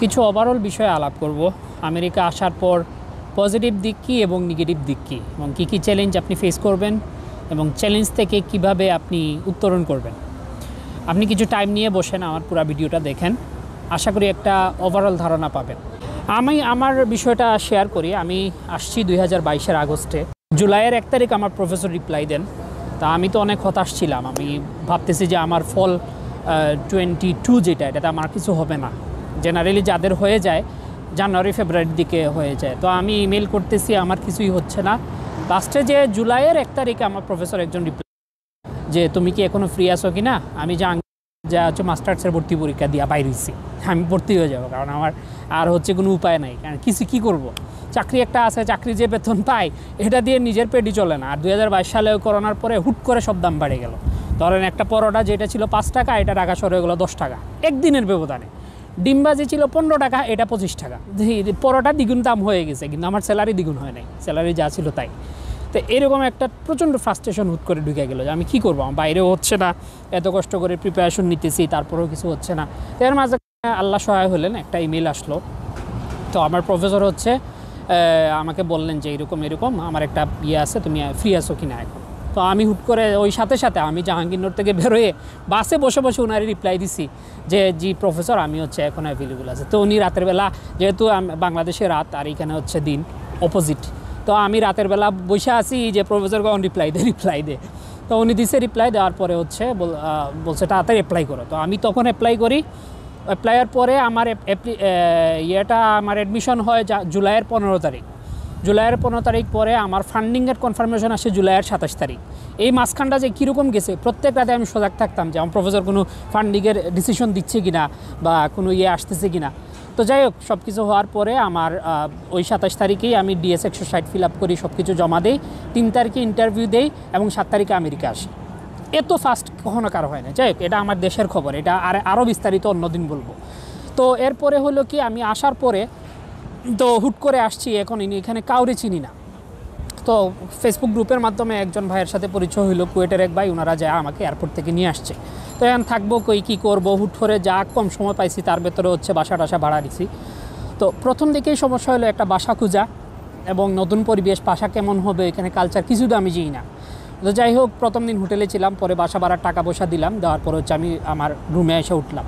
কিছু ওভারঅল বিষয়ে আলাপ করব। আমেরিকা আসার পর পজিটিভ দিক কী এবং নেগেটিভ দিক কী, এবং কী কী চ্যালেঞ্জ আপনি ফেস করবেন এবং চ্যালেঞ্জ থেকে কিভাবে আপনি উত্তরণ করবেন। আপনি কিছু টাইম নিয়ে বসেন, আমার পুরো ভিডিওটা দেখেন, আশা করি একটা ওভারঅল ধারণা পাবেন। আমি আমার বিষয়টা শেয়ার করি। আমি আসছি 2022-এর আগস্টে। জুলাইয়ের 1 তারিখ আমার প্রফেসর রিপ্লাই দেন। তা আমি তো অনেক হতাশ ছিলাম। আমি ভাবতেছি যে আমার ফল 22 যেটা, এটাতে আমার কিছু হবে না। জেনারেলি যাদের হয়ে যায় জানুয়ারি ফেব্রুয়ারির দিকে হয়ে যায়। তো আমি ইমেল করতেছি, আমার কিছুই হচ্ছে না। লাস্টে যে জুলাইয়ের 1 তারিখে আমার প্রফেসর একজন রিপ্লাই যে তুমি কি এখনও ফ্রি আছো কি না। আমি যা হচ্ছে মাস্টার্সের ভর্তি পরীক্ষা দিয়ে বাইরে হয়েছি, আমি ভর্তি হয়ে যাবো, কারণ আমার আর হচ্ছে কোনো উপায় নাই। কারণ কী করবো, চাকরি একটা আছে, চাকরি যে বেতন পাই এটা দিয়ে নিজের পেটই চলে না। আর 2022 সালে করোনার পরে হুট করে সব দাম বেড়ে গেল। ধরেন একটা পরোটা যেটা ছিল 5 টাকা, এটা ঢাকা শহরে হয়ে গেলো 10 টাকা একদিনের ব্যবধানে। ডিমবাজি ছিল 15 টাকা, এটা 25 টাকা। পরোটা দ্বিগুণ দাম হয়ে গেছে, কিন্তু আমার স্যালারি দ্বিগুণ হয় নাই, স্যালারি যা ছিল তাই। তো এরকম একটা প্রচণ্ড ফ্রাস্ট্রেশন হুট করে ঢুকে গেলো যে আমি কী করবো, আমার বাইরেও হচ্ছে না, এত কষ্ট করে প্রিপারেশন নিতেছি তারপরেও কিছু হচ্ছে না। তো এর মাঝে আল্লাহ সহায় হলেন, একটা ইমেল আসলো। তো আমার প্রফেসর হচ্ছে আমাকে বললেন যে এরকম আমার একটা ইয়ে আছে, তুমি ফ্রি আছো কি না এখন। তো আমি হুট করে ওই সাথে আমি জাহাঙ্গীরনগর থেকে বেরোয়ে বাসে বসে উনারে রিপ্লাই দিছি যে জি প্রফেসর আমি হচ্ছে এখন অ্যাভেলেবল আছে। তো উনি রাতের বেলা, যেহেতু বাংলাদেশে রাত আর এখানে হচ্ছে দিন অপোজিট, তো আমি রাতের বেলা বসে আছি যে প্রফেসর কখন রিপ্লাই দে। তো উনি দিছে, রিপ্লাই দেওয়ার পরে হচ্ছে বলছে তাড়াতাড়ি অ্যাপ্লাই করো। তো আমি তখন অ্যাপ্লাই করি। অ্যাপ্লাইয়ের পরে আমার আমার অ্যাডমিশন হয় জুলাইয়ের 15 তারিখ। জুলাইয়ের 15 তারিখ পরে আমার ফান্ডিংয়ের কনফার্মেশন আসে জুলাইয়ের 27 তারিখ। এই মাঝখানটা যে কীরকম গেছে, প্রত্যেক রাতে আমি সজাগ থাকতাম যে আমার প্রফেসর কোনো ফান্ডিংয়ের ডিসিশন দিচ্ছে কি না বা কোনো আসতেছে কি না। তো যাই হোক, সব কিছু হওয়ার পরে আমার ওই 27 তারিখেই আমি DS 160 ফিল আপ করি, সব কিছু জমা দেই। 3 তারিখে ইন্টারভিউ দেই এবং 7 তারিখে আমেরিকা আসি। এত ফাস্ট কখনো কারো হয় না। যাই হোক, এটা আমার দেশের খবর, এটা আরও বিস্তারিত অন্যদিন বলবো। তো এরপরে হলো কি, আমি আসার পরে তো হুট করে আসছি, এখন এখানে কাউরে চিনি না। তো ফেসবুক গ্রুপের মাধ্যমে একজন ভাইয়ের সাথে পরিচয় হইলো, কুয়েটের এক ভাই, ওনারা যায় আমাকে এয়ারপোর্ট থেকে নিয়ে আসছে। তো এখন থাকবো কী করবো, হুট করে যা কম সময় পাইছি তার ভেতরে হচ্ছে বাসা ভাড়া দিছি। তো প্রথম দিকেই সমস্যা হলো একটা বাসা খোঁজা এবং নতুন পরিবেশ, বাসা কেমন হবে, এখানে কালচার কিছু তো আমি জানি না। তো যাই হোক, প্রথম দিন হোটেলে ছিলাম, পরে বাসা ভাড়ার টাকা পয়সা দিলাম, দেওয়ার পর হচ্ছে আমি আমার রুমে এসে উঠলাম।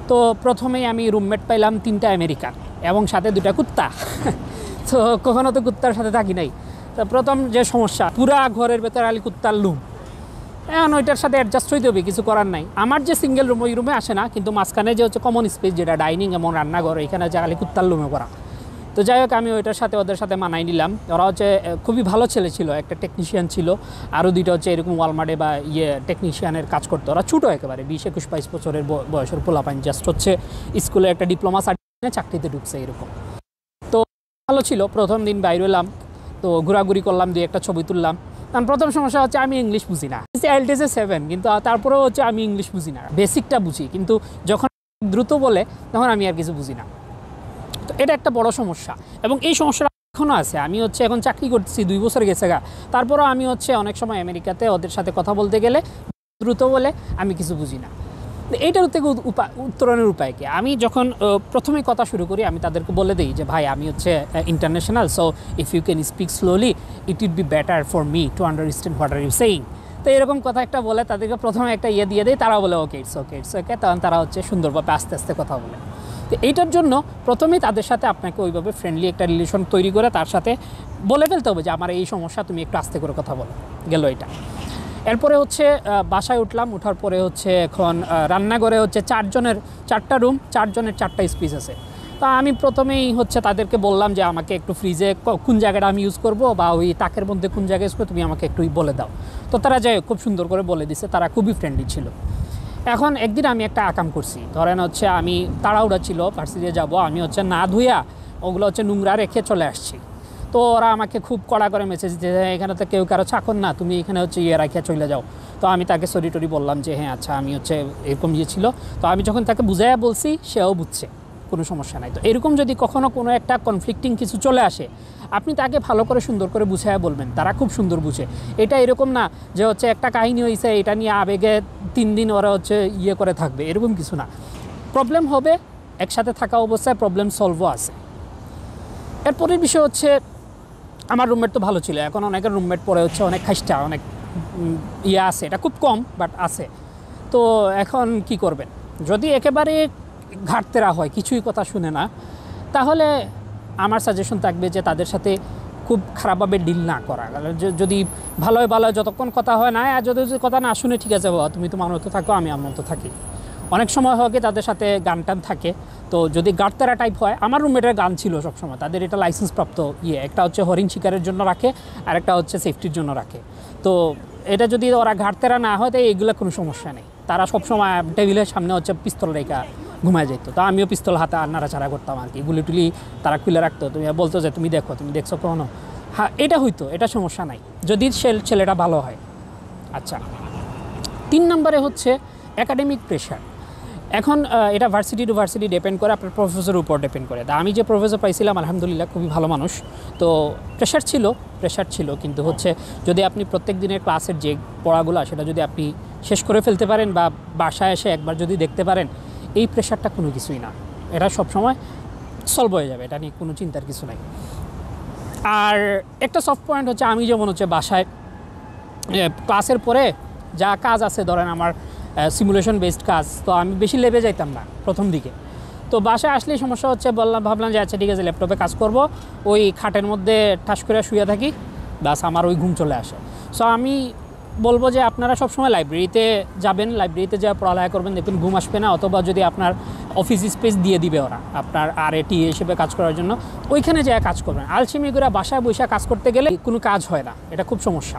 তো প্রথমেই আমি রুমমেট পাইলাম 3টা আমেরিকান এবং সাথে 2টা কুত্তা। তো কখনো তো কুত্তার সাথে থাকি নাই। তো প্রথম যে সমস্যা, পুরা ঘরের ভেতরে আলি কুত্তার লুম। এখন ওইটার সাথে অ্যাডজাস্ট হইতে হবে, কিছু করার নাই। আমার যে সিঙ্গেল রুম, ওই রুমে আসে না, কিন্তু মাঝখানে যে হচ্ছে কমন স্পেস, যেটা ডাইনিং এবং রান্নাঘর, এখানে যে আলি কুত্তার লুমে করা। তো যাই হোক, আমি ওদের সাথে মানাই নিলাম। ওরা হচ্ছে খুবই ভালো ছেলে ছিল, একটা টেকনিশিয়ান ছিল, আরও 2টা হচ্ছে এরকম ওয়ালমার্টে বা টেকনিশিয়ানের কাজ করতো। ওরা ছোটো একেবারে 20-21-22 বছরের বয়সের পোলাপাইন, জাস্ট হচ্ছে স্কুলে একটা ডিপ্লোমা সার্টিফিকেট চাকরিতে ঢুকছে এরকম। তো ভালো ছিল। প্রথম দিন বাইরে এলাম, তো ঘোরাঘুরি করলাম, 2-1টা ছবি তুললাম। কারণ প্রথম সমস্যা হচ্ছে আমি ইংলিশ বুঝি না। IELTS 7, কিন্তু তারপরেও হচ্ছে আমি ইংলিশ বুঝি না। বেসিকটা বুঝি, কিন্তু যখন দ্রুত বলে তখন আমি আর কিছু বুঝি না। তো এটা একটা বড় সমস্যা, এবং এই সমস্যাটা এখনও আছে। আমি হচ্ছে এখন চাকরি করতেছি, 2 বছর গেছে গা, তারপরও আমি হচ্ছে অনেক সময় আমেরিকাতে ওদের সাথে কথা বলতে গেলে দ্রুত বলে আমি কিছু বুঝি না। এইটার থেকে উত্তরণের উপায় কি? আমি যখন প্রথমে কথা শুরু করি, আমি তাদেরকে বলে দিই যে ভাই আমি হচ্ছে international, so if you can speak slowly it would be better for me to understand what are you saying. তো এরকম কথা একটা বলে তাদেরকে প্রথমে একটা দিয়ে দেয়, তারা বলে ওকে ইটস ওকে। তখন তারা হচ্ছে সুন্দরভাবে আস্তে আস্তে কথা বলে। তো এইটার জন্য প্রথমেই তাদের সাথে আপনাকে ওইভাবে ফ্রেন্ডলি একটা রিলেশন তৈরি করে তার সাথে বলে ফেলতে হবে যে আমার এই সমস্যা, তুমি একটু আস্তে করে কথা বলো, গেল এটা। এরপরে হচ্ছে বাসায় উঠলাম, ওঠার পরে হচ্ছে এখন রান্নাঘরে হচ্ছে 4টা রুম, 4 জনের 4টা স্পেস আছে। তা আমি প্রথমেই হচ্ছে তাদেরকে বললাম যে আমাকে একটু ফ্রিজে কোন জায়গাটা আমি ইউজ করব বা ওই তাকের মধ্যে কোন জায়গায় ইউজ করবো, তুমি আমাকে একটু বলে দাও। তো তারা যাই খুব সুন্দর করে বলে দিছে, তারা খুবই ফ্রেন্ডলি ছিল। এখন একদিন আমি একটা আকাম করছি, ধরেন হচ্ছে আমি তাড়াহুড়া ছিল, ভার্সিটিতে যাব, আমি হচ্ছে না ধুইয়া ওগুলো হচ্ছে নোংরা রেখে চলে আসছি। তো ওরা আমাকে খুব কড়া করে মেসেজ দিয়েছে, এখানে তো কেউ কারো চাকর না, তুমি এখানে হচ্ছে রাখিয়া চলে যাও। তো আমি তাকে সরি বললাম যে হ্যাঁ আচ্ছা, আমি হচ্ছে এরকম ছিল। তো আমি যখন তাকে বুঝাইয়া বলছি, সেও বুঝছে, কোনো সমস্যা নাই। তো এরকম যদি কখনো কোনো একটা কনফ্লিক্টিং কিছু চলে আসে, আপনি তাকে ভালো করে সুন্দর করে বুঝাইয়া বলবেন, তারা খুব সুন্দর বুঝে। এটা এরকম না যে হচ্ছে একটা কাহিনী হয়েছে, এটা নিয়ে আবেগে 3 দিন ওরা হচ্ছে করে থাকবে, এরকম কিছু না। প্রবলেম হবে, একসাথে থাকা অবস্থায় প্রবলেম সলভও আছে। এরপরের বিষয় হচ্ছে আমার রুমমেট তো ভালো ছিল, এখন অনেকের রুমমেট পরে হচ্ছে অনেক খাইস্টা, অনেক ইয়ে আছে, এটা খুব কম বাট আছে। তো এখন কি করবেন, যদি একেবারে ঘাটতেরা হয়, কিছুই কথা শুনে না, তাহলে আমার সাজেশন থাকবে যে তাদের সাথে খুব খারাপভাবে ডিল না করা। যদি ভালোই ভালো যতক্ষণ কথা হয় না, আর যদি কথা না শুনে ঠিক আছে বাবা তুমি তোমার মতো থাকো, আমি আমার মতো থাকি। অনেক সময় হয় কি তাদের সাথে গান টান থাকে, তো যদি গাড়তেরা টাইপ হয়, আমার রুমমেটের গান ছিল সবসময়, তাদের এটা লাইসেন্সপ্রাপ্ত একটা হচ্ছে হরিণ শিকারের জন্য রাখে, আর একটা হচ্ছে সেফটির জন্য রাখে। তো এটা যদি ওরা ঘাড়তেরা না হয়, তাই এগুলো কোনো সমস্যা নেই। তারা সবসময় টেবিলের সামনে হচ্ছে পিস্তল রেখা ঘুমায় যেত, তো আমিও পিস্তল হাতে আর নাড়াচাড়া করতাম আর কি, গুলি টুলি তারা খুলে রাখতো, তুমি বলতো যে তুমি দেখো, তুমি দেখছো কখনো, হ্যাঁ এটা হইতো, এটা সমস্যা নাই যদি ছেলেটা ভালো হয়। আচ্ছা, 3 নম্বরে হচ্ছে একাডেমিক প্রেশার। এখন এটা ভার্সিটি টু ভার্সিটি ডিপেন্ড করে, আপনার প্রফেসরের উপর ডিপেন্ড করে। তা আমি যে প্রফেসর পাইছিলাম আলহামদুলিল্লাহ খুবই ভালো মানুষ, তো প্রেশার ছিল কিন্তু হচ্ছে যদি আপনি প্রত্যেক দিনের ক্লাসের যে পড়াগুলো সেটা যদি আপনি শেষ করে ফেলতে পারেন বা বাসায় এসে একবার যদি দেখতে পারেন, এই প্রেশারটা কোনো কিছুই না, এটা সবসময় সলভ হয়ে যাবে, এটা নিয়ে কোনো চিন্তার কিছু নাই। আর একটা সফট পয়েন্ট হচ্ছে আমি যেমন হচ্ছে বাসায় ক্লাসের পরে যা কাজ আছে, ধরেন আমার সিমুলেশন বেসড কাজ, তো আমি বেশি লেবে যাইতাম না প্রথম দিকে। তো বাসায় আসলেই সমস্যা হচ্ছে, ভাবলাম যে আচ্ছা ঠিক আছে ল্যাপটপে কাজ করব, ওই খাটের মধ্যে ঠাস করে শুয়ে থাকি, বাস আমার ওই ঘুম চলে আসে। সো আমি বলবো যে আপনারা সবসময় লাইব্রেরিতে যাবেন, লাইব্রেরিতে যা পড়ালেখা করবেন, দেখবেন ঘুম আসবে না। অথবা যদি আপনার অফিস স্পেস দিয়ে দিবে ওরা আপনার RAT হিসেবে কাজ করার জন্য, ওইখানে যা কাজ করবেন। আলসেমি করে বাসায় বসে কাজ করতে গেলে কোনো কাজ হয় না, এটা খুব সমস্যা।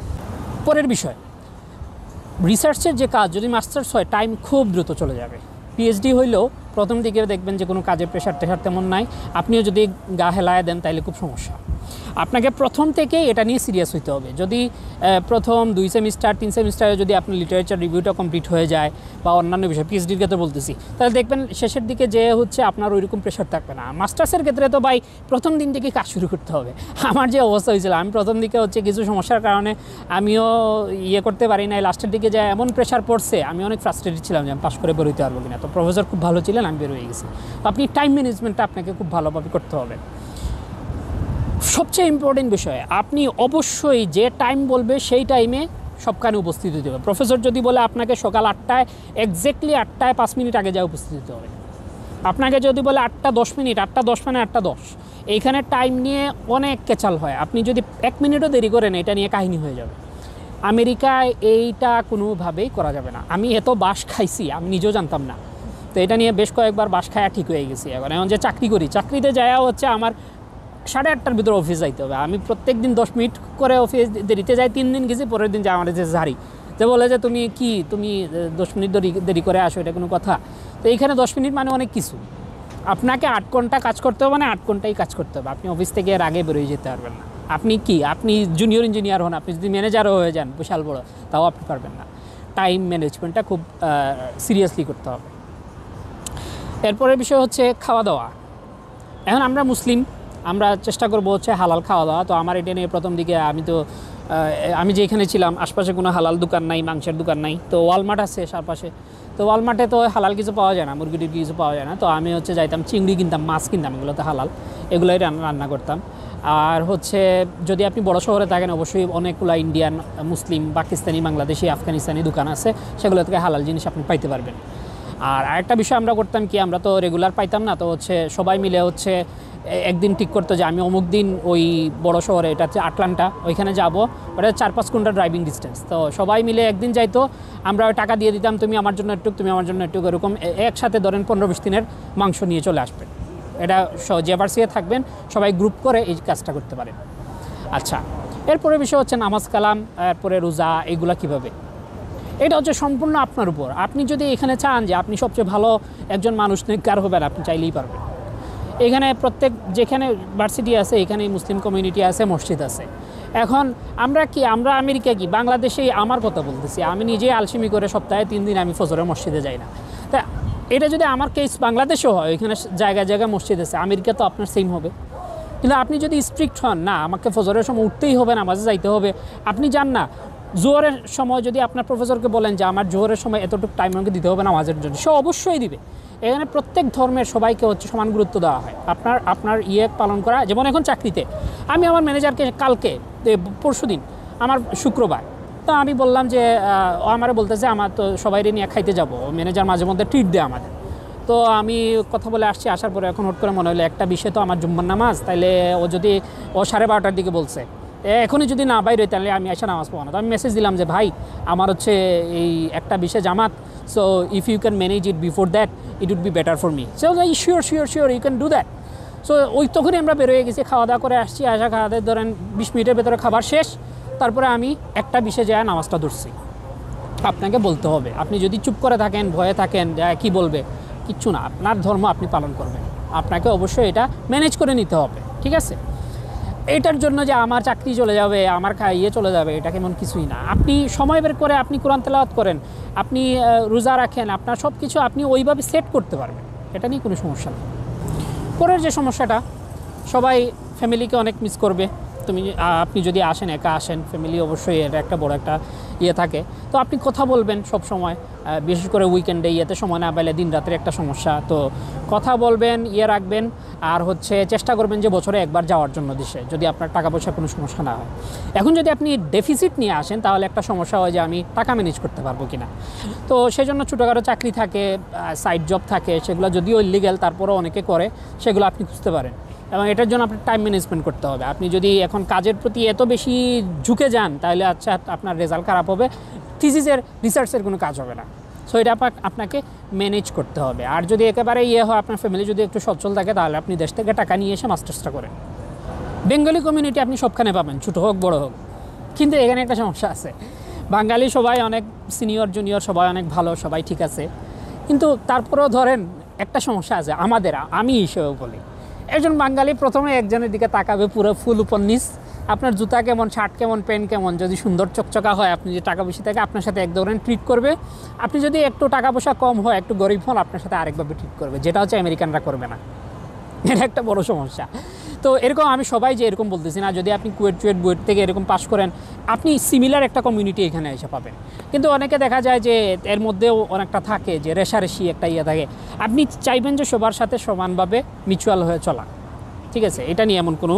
পরের বিষয়, রিসার্চের যে কাজ যদি মাস্টার্স হয়, টাইম খুব দ্রুত চলে যাবে। PhD হইলেও প্রথম দিকে দেখবেন যে কোনো কাজের প্রেশার তেমন নাই, আপনিও যদি গা হেলায় দেন তাহলে খুব সমস্যা। আপনাকে প্রথম থেকে এটা নিয়ে সিরিয়াস হইতে হবে। যদি প্রথম 2 সেমিস্টার 3 সেমিস্টারে যদি আপনার লিটারেচার রিভিউটা কমপ্লিট হয়ে যায় বা অন্যান্য বিষয়, PhDর ক্ষেত্রে বলতেছি, তাহলে দেখবেন শেষের দিকে যে হচ্ছে আপনার ওইরকম প্রেশার থাকবে না। মাস্টার্সের ক্ষেত্রে তো ভাই প্রথম দিন থেকে কাজ শুরু করতে হবে। আমার যে অবস্থা হয়েছিল, আমি প্রথম দিকে হচ্ছে কিছু সমস্যার কারণে আমিও করতে পারি না, লাস্টের দিকে যে এমন প্রেশার পড়ছে, আমি অনেক ফ্রাস্ট্রেটেড ছিলাম যে আমি পাস করে বেরোতে পারবো কিনা। তো প্রফেসর খুব ভালো ছিলেন, আমি বের হয়ে গেছি। আপনি টাইম ম্যানেজমেন্টটা আপনাকে খুব ভালোভাবে করতে হবে। সবচেয়ে ইম্পর্টেন্ট বিষয়, আপনি অবশ্যই যে টাইম বলবে সেই টাইমে সবখানে উপস্থিত হতে হবে। প্রফেসর যদি বলে আপনাকে সকাল 8টায়, এক্স্যাক্টলি 8টায় 5 মিনিট আগে যা উপস্থিত হতে হবে। আপনাকে যদি বলে 8টা 10 মিনিট, 8টা 10 মানে 8টা 10, এইখানে টাইম নিয়ে অনেক কেচাল হয়। আপনি যদি 1 মিনিটও দেরি করেন, এটা নিয়ে কাহিনী হয়ে যাবে। আমেরিকায় এইটা কোনোভাবেই করা যাবে না। আমি এত বাস খাইছি, আমি নিজেও জানতাম না, তো এটা নিয়ে বেশ কয়েকবার বাস খায়া ঠিক হয়ে গেছি। এখন যে চাকরি করি, চাকরিতে যাওয়া হচ্ছে আমার 8:30টার ভিতরে অফিস যাইতে হবে। আমি প্রত্যেক দিন 10 মিনিট করে অফিস দেরিতে যাই, 3 দিন গেছি, পরের দিন যা আমার যে ঝাড়ি যে বলে যে তুমি 10 মিনিট দেরি করে আসো, এটা কোনো কথা? তো এইখানে 10 মিনিট মানে অনেক কিছু। আপনাকে 8 ঘন্টা কাজ করতে হবে, মানে 8 ঘন্টাই কাজ করতে হবে। আপনি অফিস থেকে এর আগে বেরোয় যেতে পারবেন না। আপনি জুনিয়র ইঞ্জিনিয়ার হন, আপনি যদি ম্যানেজারও হয়ে যান বিশাল বড়, তাও আপনি পারবেন না। টাইম ম্যানেজমেন্টটা খুব সিরিয়াসলি করতে হবে। এরপরের বিষয় হচ্ছে খাওয়া দাওয়া। এখন আমরা মুসলিম, আমরা চেষ্টা করবো হচ্ছে হালাল খাওয়া দাওয়া। তো আমার এটা নিয়ে প্রথম দিকে আমি যেখানে ছিলাম আশপাশে কোনো হালাল দোকান নাই, মাংসের দোকান নাই। তো ওয়ালমার্ট আছে চারপাশে, তো ওয়ালমার্টে তো হালাল কিছু পাওয়া যায় না, মুরগি টুরগি কিছু পাওয়া যায় না। তো আমি হচ্ছে যাইতাম, চিংড়ি কিনতাম, মাছ কিনতাম, এগুলো তো হালাল, এগুলোই রান্না করতাম। আর হচ্ছে যদি আপনি বড় শহরে থাকেন, অবশ্যই অনেকগুলো ইন্ডিয়ান, মুসলিম, পাকিস্তানি, বাংলাদেশি, আফগানিস্তানি দোকান আছে, সেগুলো থেকে হালাল জিনিস আপনি পাইতে পারবেন। আর আরেকটা বিষয় আমরা করতাম কি, আমরা তো রেগুলার পাইতাম না, তো হচ্ছে সবাই মিলে হচ্ছে একদিন ঠিক করতো যে আমি অমুক দিন ওই বড় শহরে, এটা হচ্ছে আটলান্টা, ওইখানে যাব, ওটা 4-5 ঘন্টা ড্রাইভিং ডিস্টেন্স। তো সবাই মিলে একদিন যাইতো, আমরা টাকা দিয়ে দিতাম, তুমি আমার জন্য একটু, তুমি আমার জন্য একটু, এরকম একসাথে ধরেন 15-20 দিনের মাংস নিয়ে চলে আসবেন। এটা যে ভার্সিটিতে থাকবেন সবাই গ্রুপ করে এই কাজটা করতে পারেন। আচ্ছা, এরপরে বিষয় হচ্ছে নামাজ কালাম, এরপরে রোজা, এগুলা কিভাবে, এটা হচ্ছে সম্পূর্ণ আপনার উপর। আপনি যদি এখানে চান যে আপনি সবচেয়ে ভালো একজন মানুষ নেককার হবেন, আপনি চাইলেই পারবেন। এখানে যেখানে ভার্সিটি আছে, এখানে মুসলিম কমিউনিটি আছে, মসজিদ আছে। এখন আমরা আমেরিকা কি, বাংলাদেশেই আমার কথা বলতেছি, আমি নিজেই আলসেমি করে সপ্তাহে 3 দিন আমি ফজরের মসজিদে যাই না। তা এটা যদি আমার কেস বাংলাদেশেও হয়, এখানে জায়গায় জায়গায় মসজিদ আছে, আমেরিকা তো আপনার সেম হবে। কিন্তু আপনি যদি স্ট্রিক্ট হন, না আমাকে ফজরের সময় উঠতেই হবে, নামাজে যাইতে হবে, আপনি যান না। জোহরের সময় যদি আপনার প্রফেসরকে বলেন যে আমার জোহরের সময় এতটুকু টাইম আমাকে দিতে হবে নামাজের জন্য, সে অবশ্যই দিবে। এখানে প্রত্যেক ধর্মের সবাইকে হচ্ছে সমান গুরুত্ব দেওয়া হয়। আপনার পালন করা, যেমন এখন চাকরিতে আমি আমার ম্যানেজারকে কালকে পরশুদিন আমার শুক্রবার, তো আমি বললাম যে ও আমারে বলতেছে আমার তো সবাই নিয়ে খাইতে যাব, ম্যানেজার মাঝে মধ্যে ট্রিট দেয় আমাদের। তো আমি কথা বলে আসছি, আসার পরে এখন হট করে মনে হলো একটা বিষয় তো আমার জুম্মার নামাজ, তাইলে ও যদি 12:30টার দিকে বলছে এখনই যদি না বাইরে তাহলে আমি এসে নামাজ পড়বো না। তো আমি মেসেজ দিলাম যে ভাই আমার হচ্ছে এই একটা বিষয় জামাত, so if you can manage it before that it would be better for me. So sure you can do that. So ওই তখনই আমরা বেরোয় গেছি, খাওয়া দাওয়া করে আসছি, আসা খাওয়া দাওয়া ধরেন 20 মিনিটের ভেতরে খাবার শেষ, তারপরে আমি একটা বিষয়ে যায় নামাজটা ধরছি। আপনাকে বলতে হবে, আপনি যদি চুপ করে থাকেন, ভয়ে থাকেন কি বলবে, কিচ্ছু না, আপনার ধর্ম আপনি পালন করবেন, আপনাকে অবশ্যই এটা ম্যানেজ করে নিতে হবে, ঠিক আছে? এটার জন্য যে আমার চাকরি চলে যাবে, আমার চলে যাবে, এটা কেমন কিছুই না। আপনি সময় বের করে আপনি কোরআন তেলাওয়াত করেন, আপনি রোজা রাখেন, আপনার সব কিছু আপনি ওইভাবে সেট করতে পারবেন, এটা নিয়ে কোনো সমস্যা নেই। পরের যে সমস্যাটা, সবাই ফ্যামিলিকে অনেক মিস করবে। আপনি যদি আসেন, একা আসেন, ফ্যামিলি অবশ্যই এটা একটা বড় একটা থাকে। তো আপনি কথা বলবেন সব সময়, বিশেষ করে উইকেন্ডে সময় না পাইলে দিন রাতের একটা সমস্যা, তো কথা বলবেন, রাখবেন। আর হচ্ছে চেষ্টা করবেন যে বছরে একবার যাওয়ার জন্য দেশে, যদি আপনার টাকা পয়সার কোনো সমস্যা না হয়। এখন যদি আপনি ডেফিসিট নিয়ে আসেন তাহলে একটা সমস্যা হয় যে আমি টাকা ম্যানেজ করতে পারবো কিনা। তো সেই জন্য ছোটোখাটো চাকরি থাকে, সাইড জব থাকে, সেগুলো যদিও ইলিগ্যাল তারপরেও অনেকে করে, সেগুলো আপনি খুঁজতে পারেন। এবং এটার জন্য আপনার টাইম ম্যানেজমেন্ট করতে হবে। আপনি যদি এখন কাজের প্রতি এত বেশি ঝুঁকে যান তাহলে আচ্ছা আপনার রেজাল্ট খারাপ হবে, থিসিসের রিসার্চের কোনো কাজ হবে না। সো এটা আপনাকে ম্যানেজ করতে হবে। আর যদি একেবারে হয়, আপনার ফ্যামিলি যদি একটু সচ্ছল থাকে, তাহলে আপনি দেশ থেকে টাকা নিয়ে এসে মাস্টার্সটা করেন। বেঙ্গলি কমিউনিটি আপনি সবখানে পাবেন, ছোটো হোক বড়ো হোক, কিন্তু এখানে একটা সমস্যা আছে। বাঙালি সবাই অনেক সিনিয়র জুনিয়র সবাই অনেক ভালো, সবাই ঠিক আছে, কিন্তু তারপরেও ধরেন একটা সমস্যা আছে আমাদের, আমি হিসেবে বলি। একজন বাঙালি প্রথমে একজনের দিকে তাকাবে পুরো ফুল উপর নিচ, আপনার জুতা কেমন, শার্ট কেমন, প্যান্ট কেমন, যদি সুন্দর চকচকা হয়, আপনি যে টাকা বেশি থাকে আপনার সাথে এক ধরনের ট্রিট করবে। আপনি যদি একটু টাকা পয়সা কম হয়, একটু গরিব হন, আপনার সাথে আরেকভাবে ট্রিট করবে, যেটা হচ্ছে আমেরিকানরা করবে না। এটা একটা বড় সমস্যা। তো এরকম আমি সবাই যে এরকম বলতেছি না, যদি আপনি কুয়েট বুয়েট থেকে এরকম পাস করেন, আপনি সিমিলার একটা কমিউনিটি এখানে এসে পাবেন। কিন্তু অনেকে দেখা যায় যে এর মধ্যেও অনেকটা থাকে যে রেশারেশি একটা থাকে। আপনি চাইবেন যে সবার সাথে সমানভাবে মিউচুয়াল হয়ে চলা, ঠিক আছে? এটা নিয়ে এমন কোনো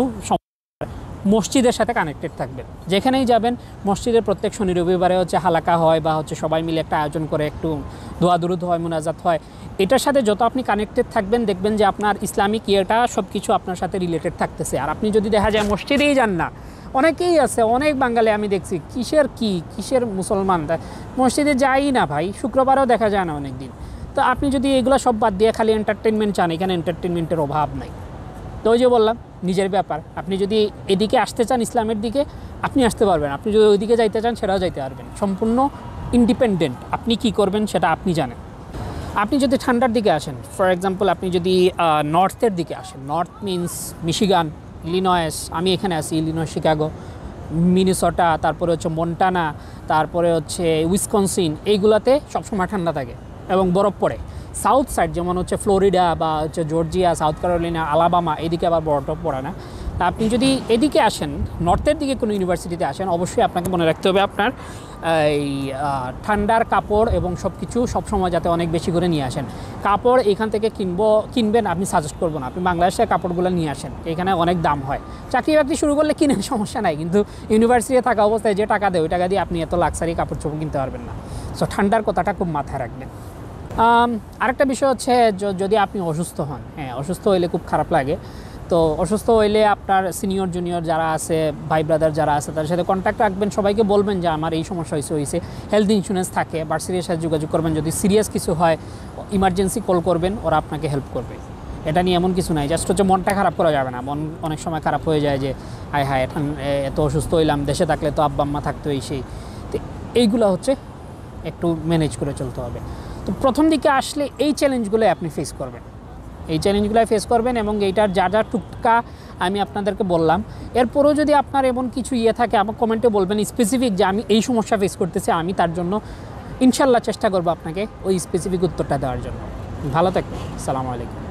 মসজিদের সাথে কানেক্টেড থাকবেন, যেখানেই যাবেন মসজিদের প্রত্যেক শনি রবিবারে হচ্ছে হালাকা হয় বা হচ্ছে সবাই মিলে একটা আয়োজন করে, একটু দোয়া দুরুদ হয়, মুনাজাত হয়। এটার সাথে যত আপনি কানেক্টেড থাকবেন, দেখবেন যে আপনার ইসলামিক সব কিছু আপনার সাথে রিলেটেড থাকতেছে। আর আপনি যদি দেখা যায় মসজিদেই যান না, অনেকেই আছে, অনেক বাঙালি আমি দেখছি কিসের মুসলমান, মসজিদে যাই না ভাই, শুক্রবারও দেখা যায় না অনেক দিন। তো আপনি যদি এগুলো সব বাদ দিয়ে খালি এন্টারটেনমেন্ট চান, এখানে এন্টারটেনমেন্টের অভাব নাই। তো ওই যে বললাম, নিজের ব্যাপার, আপনি যদি এদিকে আসতে চান ইসলামের দিকে আপনি আসতে পারবেন, আপনি যদি ওইদিকে যাইতে চান সেটাও যাইতে পারবেন, সম্পূর্ণ ইন্ডিপেন্ডেন্ট। আপনি কি করবেন সেটা আপনি জানেন। আপনি যদি ঠান্ডার দিকে আসেন, ফর এক্সাম্পল আপনি যদি নর্থের দিকে আসেন, নর্থ মিন্স মিশিগান, ইলিনয়েস, আমি এখানে আছি ইলিনয়, শিকাগো, মিনেসোটা, তারপরে হচ্ছে মন্টানা, তারপরে হচ্ছে উইসকনসিন, এইগুলোতে সবসময় ঠান্ডা থাকে এবং বরফ পড়ে। সাউথ সাইড যেমন হচ্ছে ফ্লোরিডা বা হচ্ছে জর্জিয়া, সাউথ ক্যারোলিনা, আলাবামা, এদিকে আবার বরফ পড়ে না। তা আপনি যদি এদিকে আসেন, নর্থের দিকে কোনো ইউনিভার্সিটিতে আসেন, অবশ্যই আপনাকে মনে রাখতে হবে আপনার এই ঠান্ডার কাপড় এবং সব কিছু সবসময় যাতে অনেক বেশি করে নিয়ে আসেন। কাপড় এখান থেকে কিনবেন আমি সাজেস্ট করবো না, আপনি বাংলাদেশের কাপড়গুলো নিয়ে আসেন, এখানে অনেক দাম হয়। চাকরি বাকরি শুরু করলে কিনেন, সমস্যা নাই, কিন্তু ইউনিভার্সিটিতে থাকা অবস্থায় যে টাকা দেয় ওই টাকা দিয়ে আপনি এত লাক্সারি কাপড় চোপড় কিনতে পারবেন না। সো ঠান্ডার কথাটা খুব মাথায় রাখবেন। আরেকটা বিষয় হচ্ছে যদি আপনি অসুস্থ হন, হ্যাঁ অসুস্থ হইলে খুব খারাপ লাগে। তো অসুস্থ হইলে আপনার সিনিয়র জুনিয়র যারা আছে, ভাই ব্রাদার যারা আছে, তাদের সাথে কন্ট্যাক্ট রাখবেন, সবাইকে বলবেন যে আমার এই সমস্যা হয়েছে। হেলথ ইন্স্যুরেন্স থাকে, ভার্সিটির সাথে যোগাযোগ করবেন, যদি সিরিয়াস কিছু হয় ইমার্জেন্সি কল করবেন, ওরা আপনাকে হেল্প করবে। এটা নিয়ে এমন কিছু নাই, জাস্ট হচ্ছে মনটা খারাপ করা যাবে না। মন অনেক সময় খারাপ হয়ে যায় যে হায় এত অসুস্থ হইলাম, দেশে থাকলে তো আব্বা আম্মা থাকতো সেই। তো এইগুলো হচ্ছে একটু ম্যানেজ করে চলতে হবে। তো প্রথম দিকে আসলে এই চ্যালেঞ্জগুলো আপনি ফেস করবেন, এবং এইটার যা টুকটা আমি আপনাদেরকে বললাম। এরপরেও যদি আপনার এমন কিছু থাকে আমার কমেন্টে বলবেন স্পেসিফিক যে আমি এই সমস্যা ফেস করতেছি, আমি তার জন্য ইনশাল্লাহ চেষ্টা করব আপনাকে ওই স্পেসিফিক উত্তরটা দেওয়ার জন্য। ভালো থাকবেন, আসসালামু আলাইকুম।